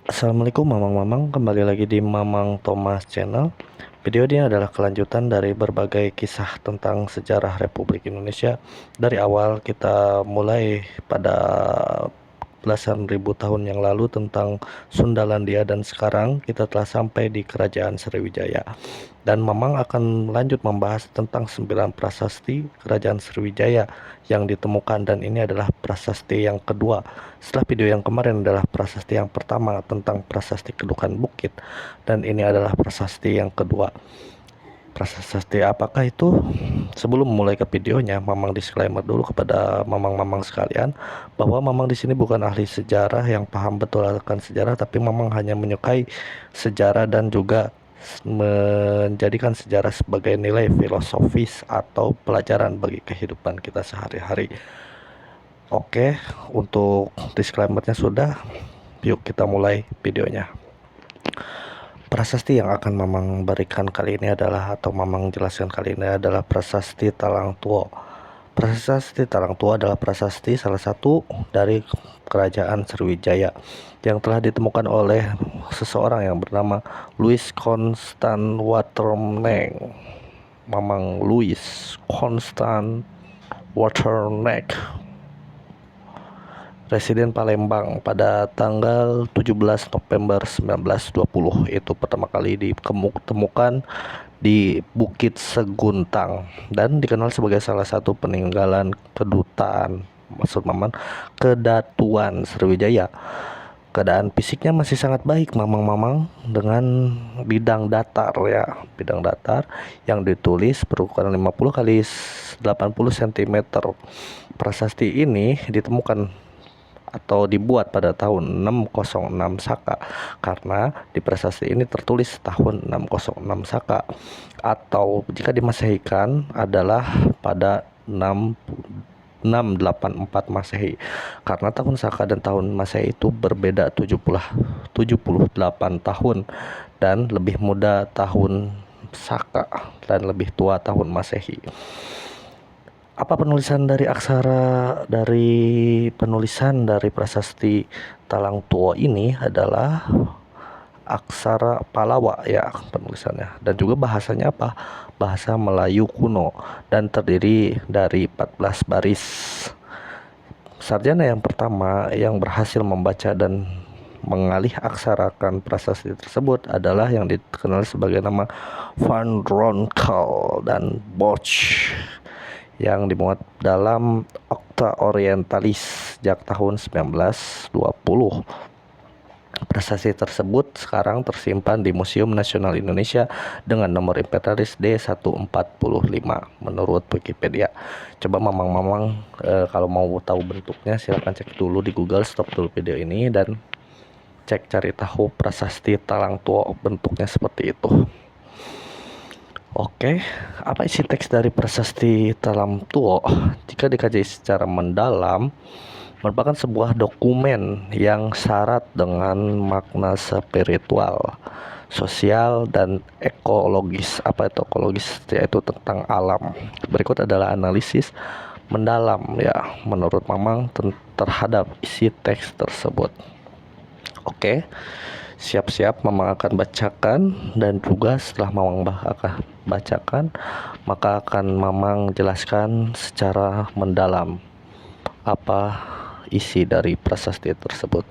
Assalamualaikum Mamang-Mamang, kembali lagi di Mamang Thomas Channel. Video ini adalah kelanjutan dari berbagai kisah tentang sejarah Republik Indonesia. Dari awal kita mulai pada belasan ribu tahun yang lalu tentang Sundalandia, dan sekarang kita telah sampai di Kerajaan Sriwijaya. Dan Mamang akan lanjut membahas tentang 9 prasasti Kerajaan Sriwijaya yang ditemukan, dan ini adalah prasasti yang kedua. Setelah video yang kemarin adalah prasasti yang pertama tentang prasasti Kedukan Bukit, dan ini adalah prasasti yang kedua. Prasasti apakah itu? Sebelum mulai ke videonya, Mamang disclaimer dulu kepada Mamang-Mamang sekalian bahwa Mamang di sini bukan ahli sejarah yang paham betul akan sejarah, tapi Mamang hanya menyukai sejarah dan juga menjadikan sejarah sebagai nilai filosofis atau pelajaran bagi kehidupan kita sehari-hari. Oke, untuk disclaimernya sudah, yuk kita mulai videonya. Prasasti yang akan Mamang berikan kali ini adalah, atau Mamang jelaskan kali ini adalah prasasti Talang Tuo. Prasasti Talang Tuo adalah prasasti salah satu dari Kerajaan Sriwijaya yang telah ditemukan oleh seseorang yang bernama Louis Constant Waterneck. Mamang Louis Constant Waterneck, residen Palembang, pada tanggal 17 November 1920. Itu pertama kali ditemukan di Bukit Seguntang dan dikenal sebagai salah satu peninggalan kedatuan Sriwijaya. Keadaan fisiknya masih sangat baik, Mamang-Mamang, dengan bidang datar ya, bidang datar yang ditulis berukuran 50 kali 80 cm. Prasasti ini ditemukan atau dibuat pada tahun 606 Saka, karena di prasasti ini tertulis tahun 606 Saka, atau jika dimasehikan adalah pada 684 Masehi, karena tahun Saka dan tahun Masehi itu berbeda 78 tahun, dan lebih muda tahun Saka dan lebih tua tahun Masehi. Apa penulisan dari penulisan dari prasasti Talang Tuo ini adalah aksara Palawa ya penulisannya, dan juga bahasanya apa? Bahasa Melayu kuno, dan terdiri dari 14 baris. Sarjana yang pertama yang berhasil membaca dan mengalih aksarakan prasasti tersebut adalah yang dikenal sebagai nama Van Ronkel dan Bosch, yang dimuat dalam Octa Orientalis sejak tahun 1920. Prasasti tersebut sekarang tersimpan di Museum Nasional Indonesia dengan nomor inventaris D145 menurut Wikipedia. Coba Mamang-Mamang kalau mau tahu bentuknya silahkan cek dulu di Google, stop dulu video ini dan cari tahu prasasti Talang Tuo bentuknya seperti itu. Oke, apa isi teks dari prasasti Talang Tuo? Jika dikaji secara mendalam, merupakan sebuah dokumen yang syarat dengan makna spiritual, sosial, dan ekologis. Apa itu ekologis? Yaitu tentang alam. Berikut adalah analisis mendalam ya menurut Mamang terhadap isi teks tersebut. Oke, siap-siap Mamang akan bacakan, dan juga setelah Mamang akan bacakan, maka akan Mamang jelaskan secara mendalam apa isi dari prasasti tersebut.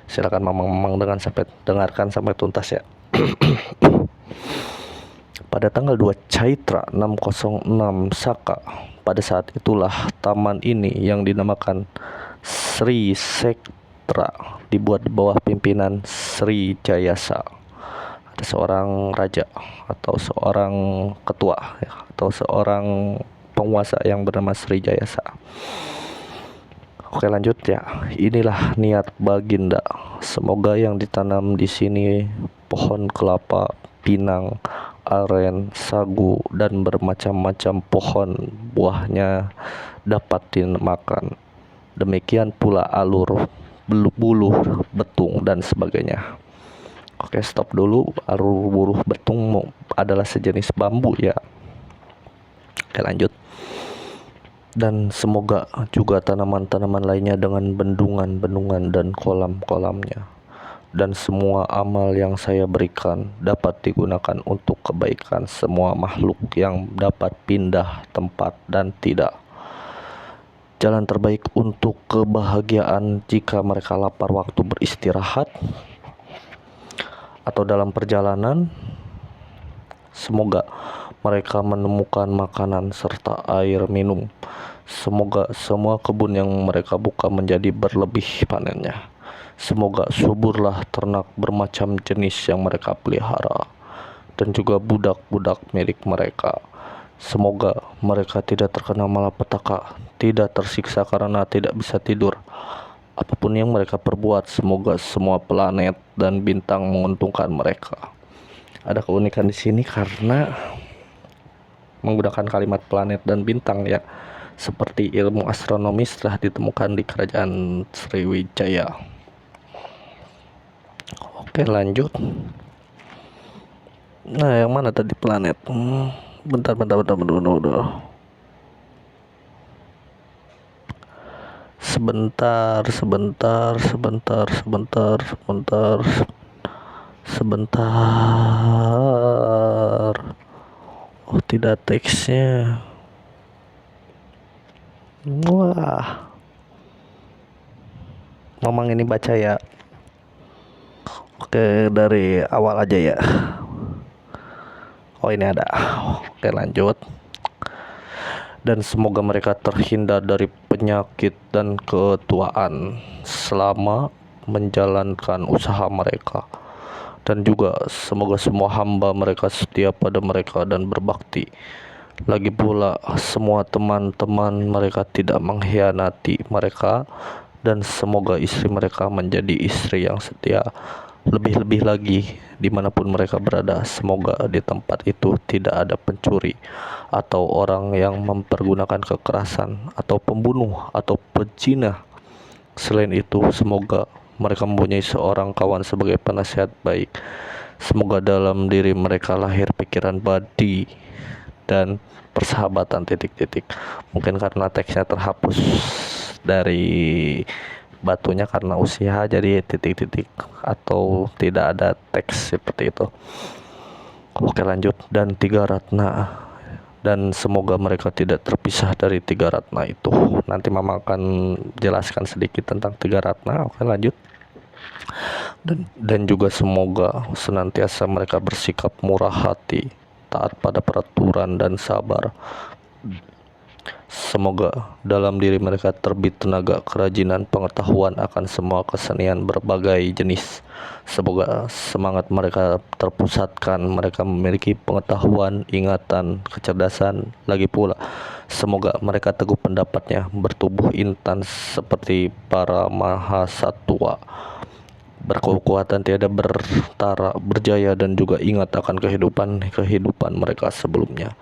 Silakan Mamang dengarkan sampai tuntas ya. Pada tanggal 2 Chaitra 606 Saka, pada saat itulah taman ini yang dinamakan Sri Sektra dibuat di bawah pimpinan Sri Jayasa. Ada seorang raja atau seorang ketua ya, atau seorang penguasa yang bernama Sri Jayasa. Oke, lanjut ya. Inilah niat Baginda. Semoga yang ditanam di sini pohon kelapa, pinang, aren, sagu, dan bermacam-macam pohon buahnya dapat dimakan. Demikian pula alur, buluh, betung, dan sebagainya. Oke, stop dulu. Alur buluh betung adalah sejenis bambu ya. Oke, lanjut. Dan semoga juga tanaman-tanaman lainnya dengan bendungan-bendungan dan kolam-kolamnya. dan semua amal yang saya berikan dapat digunakan untuk kebaikan semua makhluk yang dapat pindah tempat dan tidak. Jalan terbaik untuk kebahagiaan jika mereka lapar waktu beristirahat atau dalam perjalanan. Semoga mereka menemukan makanan serta air minum. Semoga semua kebun yang mereka buka menjadi berlebih panennya. Semoga suburlah ternak bermacam jenis yang mereka pelihara, dan juga budak-budak milik mereka. Semoga mereka tidak terkena malapetaka, tidak tersiksa karena tidak bisa tidur. Apapun yang mereka perbuat, semoga semua planet dan bintang menguntungkan mereka. Ada keunikan di sini karena menggunakan kalimat planet dan bintang ya. Seperti ilmu astronomi telah ditemukan di kerajaan Sriwijaya. Oke, lanjut. Nah, yang mana tadi planet? Bentar. Sebentar. Oh, tidak teksnya. Wah, Mamang ini baca ya. Oke, dari awal aja ya. Oh, ini ada. Oke, lanjut. Dan semoga mereka terhindar dari penyakit dan ketuaan selama menjalankan usaha mereka. Dan juga semoga semua hamba mereka setia pada mereka dan berbakti. Lagi pula semua teman-teman mereka tidak mengkhianati mereka, dan semoga istri mereka menjadi istri yang setia. Lebih-lebih lagi dimanapun mereka berada, semoga di tempat itu tidak ada pencuri atau orang yang mempergunakan kekerasan atau pembunuh atau pezina. Selain itu, semoga mereka mempunyai seorang kawan sebagai penasihat baik. Semoga dalam diri mereka lahir pikiran badi dan persahabatan titik-titik. Mungkin karena teksnya terhapus dari batunya karena usia, jadi titik-titik atau tidak ada teks seperti itu. Oke, lanjut. Dan 3 ratna, dan semoga mereka tidak terpisah dari 3 ratna itu. Nanti Mama akan jelaskan sedikit tentang 3 ratna. Oke, lanjut. Dan juga semoga senantiasa mereka bersikap murah hati, taat pada peraturan dan sabar. Semoga dalam diri mereka terbit tenaga kerajinan pengetahuan akan semua kesenian berbagai jenis. Semoga semangat mereka terpusatkan, mereka memiliki pengetahuan, ingatan, kecerdasan. Lagi pula, semoga mereka teguh pendapatnya, bertubuh intan seperti para mahasatwa, berkekuatan tiada bertara, berjaya, dan juga ingat akan kehidupan mereka sebelumnya.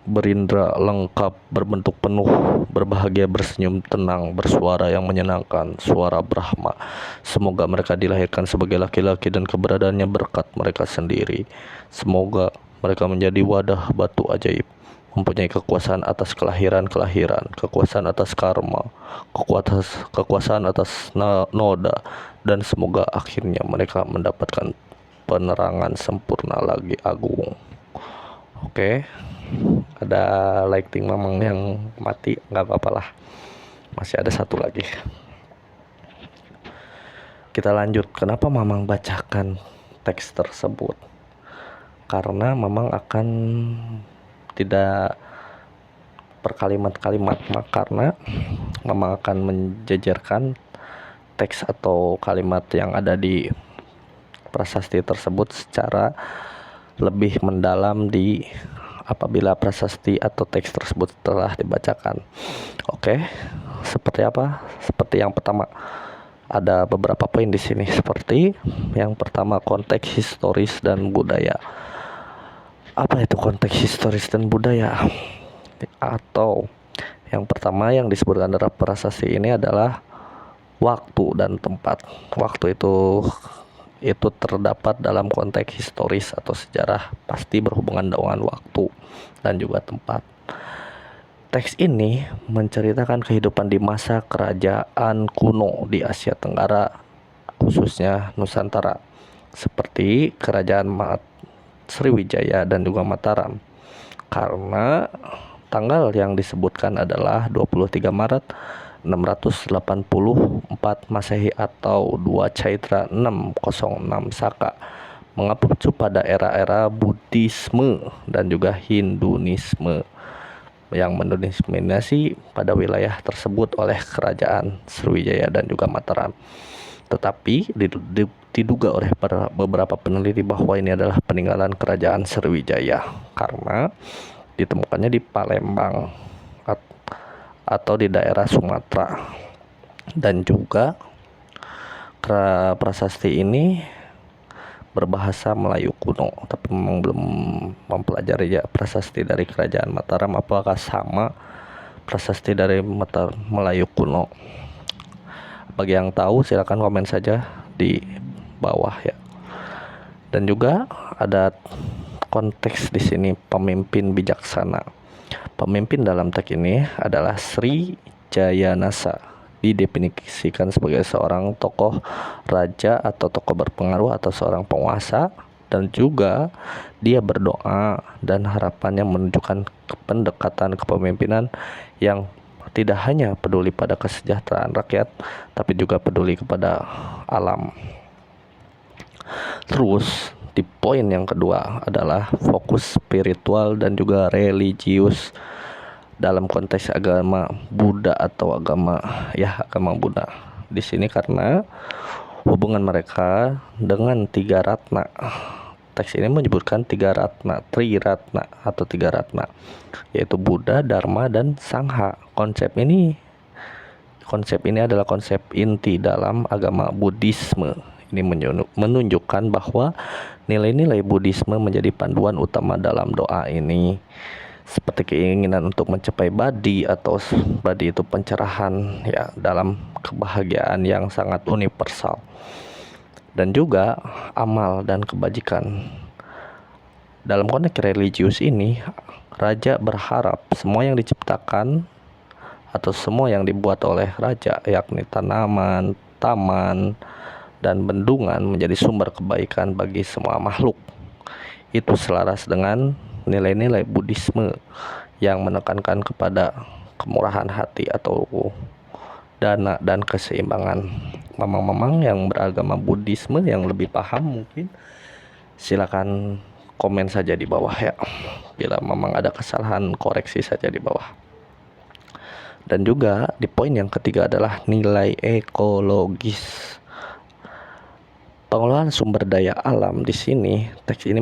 Berindra lengkap, berbentuk penuh, berbahagia, bersenyum tenang, bersuara yang menyenangkan, suara Brahma. Semoga mereka dilahirkan sebagai laki-laki dan keberadaannya berkat mereka sendiri. Semoga mereka menjadi wadah batu ajaib, mempunyai kekuasaan atas kelahiran, kekuasaan atas karma, kekuasaan atas noda, dan semoga akhirnya mereka mendapatkan penerangan sempurna lagi agung. Oke, ada lighting Mamang yang mati, nggak apa-apa lah, masih ada satu lagi. Kita lanjut. Kenapa Mamang bacakan teks tersebut? Karena Mamang akan tidak per kalimat-kalimat, karena Mamang akan menjejerkan teks atau kalimat yang ada di prasasti tersebut secara lebih mendalam di apabila prasasti atau teks tersebut telah dibacakan. Oke, seperti apa? Seperti yang pertama, ada beberapa poin di sini. Seperti yang pertama, konteks historis dan budaya. Apa itu konteks historis dan budaya? Atau yang pertama yang disebutkan dalam prasasti ini adalah waktu dan tempat. Waktu itu terdapat dalam konteks historis atau sejarah, pasti berhubungan dengan waktu dan juga tempat. Teks ini menceritakan kehidupan di masa kerajaan kuno di Asia Tenggara khususnya Nusantara, seperti Kerajaan Sriwijaya dan juga Mataram. Karena tanggal yang disebutkan adalah 23 Maret 684 Masehi atau 2 Chaitra 606 Saka, mengacu pada era-era Buddhisme dan juga Hinduisme yang mendominasi pada wilayah tersebut oleh Kerajaan Sriwijaya dan juga Mataram. Tetapi diduga oleh beberapa peneliti bahwa ini adalah peninggalan Kerajaan Sriwijaya karena ditemukannya di Palembang atau di daerah Sumatera. Dan juga prasasti ini berbahasa Melayu kuno, tapi memang belum mempelajari ya prasasti dari Kerajaan Mataram apakah sama prasasti dari Melayu kuno. Bagi yang tahu silakan komen saja di bawah ya. Dan juga ada konteks di sini pemimpin bijaksana. Pemimpin dalam teks ini adalah Sri Jayanasa, didefinisikan sebagai seorang tokoh raja atau tokoh berpengaruh atau seorang penguasa, dan juga dia berdoa dan harapannya menunjukkan pendekatan kepemimpinan yang tidak hanya peduli pada kesejahteraan rakyat, tapi juga peduli kepada alam. Terus di poin yang kedua adalah fokus spiritual dan juga religius dalam konteks agama Buddha atau agama Buddha. Di sini karena hubungan mereka dengan tiga ratna. Teks ini menyebutkan tiga ratna, triratna atau tiga ratna, yaitu Buddha, Dharma, dan Sangha. Konsep ini adalah konsep inti dalam agama Buddhisme. Ini menunjukkan bahwa nilai-nilai Buddhisme menjadi panduan utama dalam doa ini, seperti keinginan untuk mencapai badi atau badi itu pencerahan ya dalam kebahagiaan yang sangat universal. Dan juga amal dan kebajikan. Dalam konteks religius ini, raja berharap semua yang diciptakan atau semua yang dibuat oleh raja, yakni tanaman, taman, dan bendungan menjadi sumber kebaikan bagi semua makhluk. Itu selaras dengan nilai-nilai Buddhisme yang menekankan kepada kemurahan hati atau dana dan keseimbangan. Mamang-mamang yang beragama Buddhisme yang lebih paham mungkin silakan komen saja di bawah ya. Bila memang ada kesalahan, koreksi saja di bawah. Dan juga di poin yang ketiga adalah nilai ekologis. Pengelolaan sumber daya alam di sini, teks ini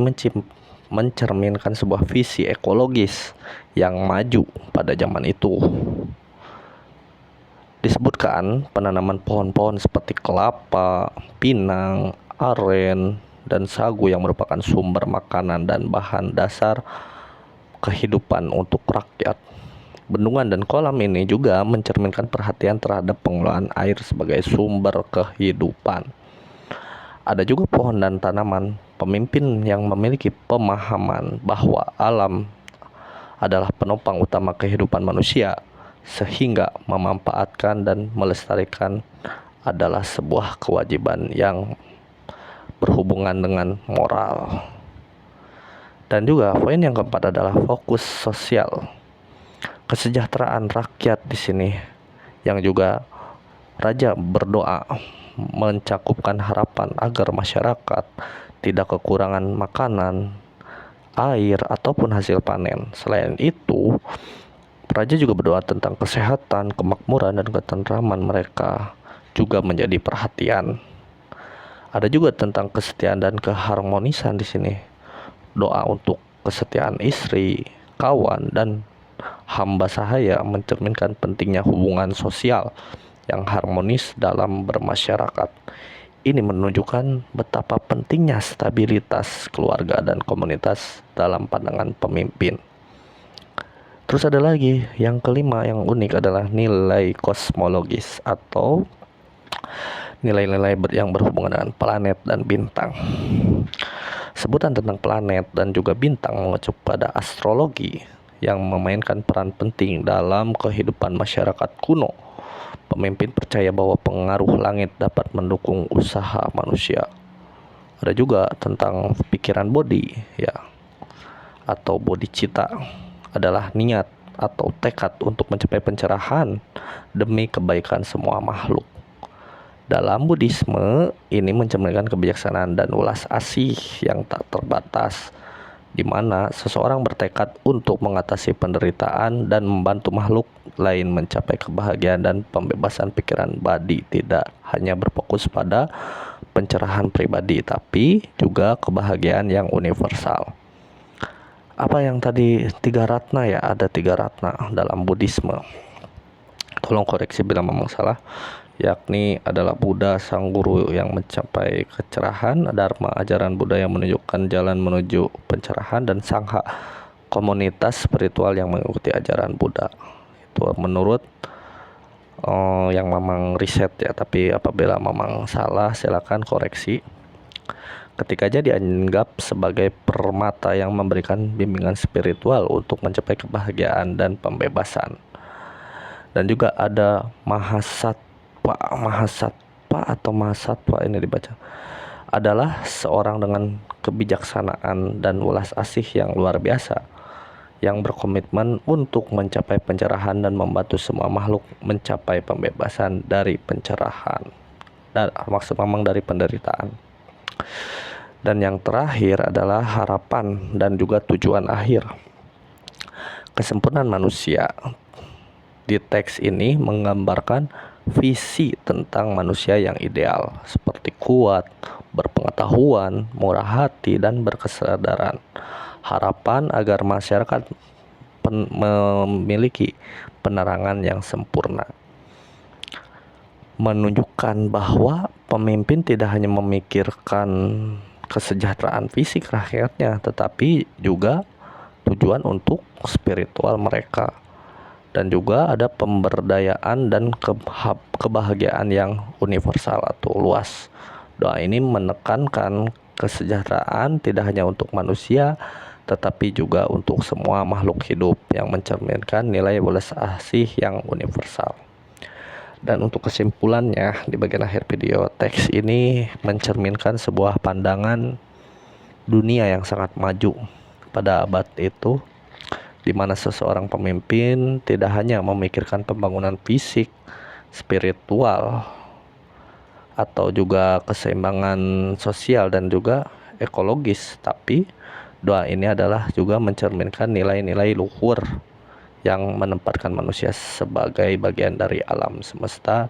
mencerminkan sebuah visi ekologis yang maju pada zaman itu. Disebutkan penanaman pohon-pohon seperti kelapa, pinang, aren, dan sagu yang merupakan sumber makanan dan bahan dasar kehidupan untuk rakyat. Bendungan dan kolam ini juga mencerminkan perhatian terhadap pengelolaan air sebagai sumber kehidupan. Ada juga pohon dan tanaman, pemimpin yang memiliki pemahaman bahwa alam adalah penopang utama kehidupan manusia, sehingga memanfaatkan dan melestarikan adalah sebuah kewajiban yang berhubungan dengan moral. Dan juga poin yang keempat adalah fokus sosial. Kesejahteraan rakyat di sini yang juga raja berdoa mencakupkan harapan agar masyarakat tidak kekurangan makanan, air, ataupun hasil panen. Selain itu, raja juga berdoa tentang kesehatan, kemakmuran, dan ketentraman mereka juga menjadi perhatian. Ada juga tentang kesetiaan dan keharmonisan di sini. Doa untuk kesetiaan istri, kawan, dan hamba sahaya mencerminkan pentingnya hubungan sosial yang harmonis dalam bermasyarakat. Ini menunjukkan betapa pentingnya stabilitas keluarga dan komunitas dalam pandangan pemimpin. Terus ada lagi yang kelima yang unik adalah nilai kosmologis atau nilai-nilai yang berhubungan dengan planet dan bintang. Sebutan tentang planet dan juga bintang mengacu pada astrologi yang memainkan peran penting dalam kehidupan masyarakat kuno. Pemimpin percaya bahwa pengaruh langit dapat mendukung usaha manusia. Ada juga tentang pikiran bodi, ya, atau bodhicitta adalah niat atau tekad untuk mencapai pencerahan demi kebaikan semua makhluk. Dalam Buddhisme, ini mencerminkan kebijaksanaan dan ulas asih yang tak terbatas, di mana seseorang bertekad untuk mengatasi penderitaan dan membantu makhluk lain mencapai kebahagiaan dan pembebasan pikiran badi, tidak hanya berfokus pada pencerahan pribadi, tapi juga kebahagiaan yang universal. Apa yang tadi 3 ratna ya? Ada 3 ratna dalam Buddhisme. Tolong koreksi bila memang salah. Yakni adalah Buddha, sang guru yang mencapai kecerahan, Dharma, ajaran Buddha yang menunjukkan jalan menuju pencerahan, dan Sangha, komunitas spiritual yang mengikuti ajaran Buddha. Itu menurut yang memang riset ya, tapi apabila memang salah silakan koreksi. Ketiganya dianggap sebagai permata yang memberikan bimbingan spiritual untuk mencapai kebahagiaan dan pembebasan. Dan juga ada Mahasatwa atau Mahasatwa, ini dibaca, adalah seorang dengan kebijaksanaan dan ulas asih yang luar biasa, yang berkomitmen untuk mencapai pencerahan dan membantu semua makhluk mencapai pembebasan dari pencerahan, dan maksud memang dari penderitaan. Dan yang terakhir adalah harapan dan juga tujuan akhir. Kesempurnaan manusia di teks ini menggambarkan visi tentang manusia yang ideal, seperti kuat, berpengetahuan, murah hati, dan berkesadaran. Harapan agar masyarakat memiliki penerangan yang sempurna, menunjukkan bahwa pemimpin tidak hanya memikirkan kesejahteraan fisik rakyatnya, tetapi juga tujuan untuk spiritual mereka. Dan juga ada pemberdayaan dan kebahagiaan yang universal atau luas. Doa ini menekankan kesejahteraan tidak hanya untuk manusia, tetapi juga untuk semua makhluk hidup, yang mencerminkan nilai welas asih yang universal. Dan untuk kesimpulannya, di bagian akhir video, teks ini mencerminkan sebuah pandangan dunia yang sangat maju pada abad itu, di mana seseorang pemimpin tidak hanya memikirkan pembangunan fisik, spiritual, atau juga keseimbangan sosial dan juga ekologis, tapi doa ini adalah juga mencerminkan nilai-nilai luhur yang menempatkan manusia sebagai bagian dari alam semesta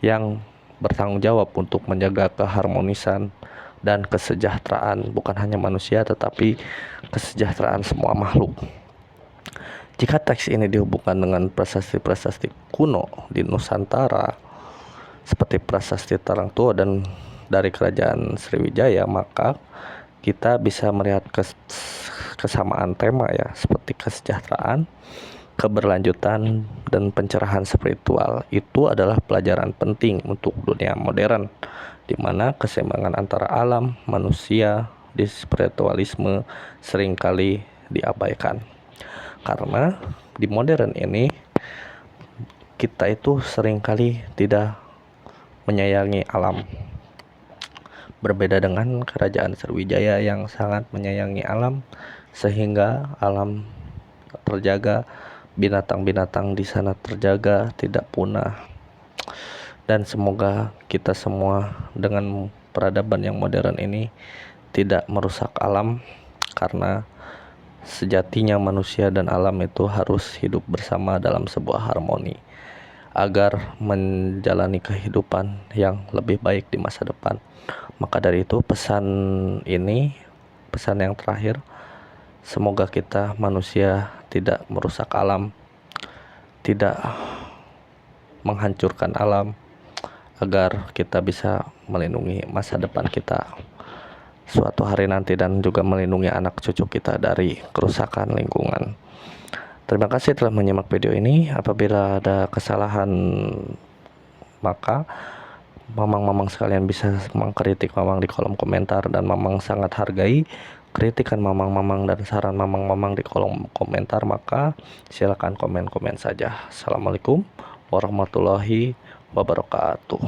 yang bertanggung jawab untuk menjaga keharmonisan dan kesejahteraan bukan hanya manusia, tetapi kesejahteraan semua makhluk. Jika teks ini dihubungkan dengan prasasti-prasasti kuno di Nusantara seperti prasasti Tarangtua dan dari kerajaan Sriwijaya, maka kita bisa melihat kesamaan tema ya, seperti kesejahteraan, keberlanjutan, dan pencerahan spiritual. Itu adalah pelajaran penting untuk dunia modern, di mana keseimbangan antara alam, manusia, di spiritualisme seringkali diabaikan. Karena di modern ini kita itu seringkali tidak menyayangi alam. Berbeda dengan kerajaan Sriwijaya yang sangat menyayangi alam, sehingga alam terjaga, binatang-binatang di sana terjaga, tidak punah. Dan semoga kita semua dengan peradaban yang modern ini tidak merusak alam, karena sejatinya manusia dan alam itu harus hidup bersama dalam sebuah harmoni agar menjalani kehidupan yang lebih baik di masa depan. Maka dari itu pesan ini, pesan yang terakhir, semoga kita manusia tidak merusak alam, tidak menghancurkan alam, agar kita bisa melindungi masa depan kita suatu hari nanti, dan juga melindungi anak cucu kita dari kerusakan lingkungan. Terima kasih telah menyimak video ini. Apabila ada kesalahan, maka mamang-mamang sekalian bisa mengkritik mamang di kolom komentar, dan mamang sangat hargai kritikan mamang-mamang dan saran mamang-mamang di kolom komentar. Maka silakan komen-komen saja. Assalamualaikum warahmatullahi wabarakatuh.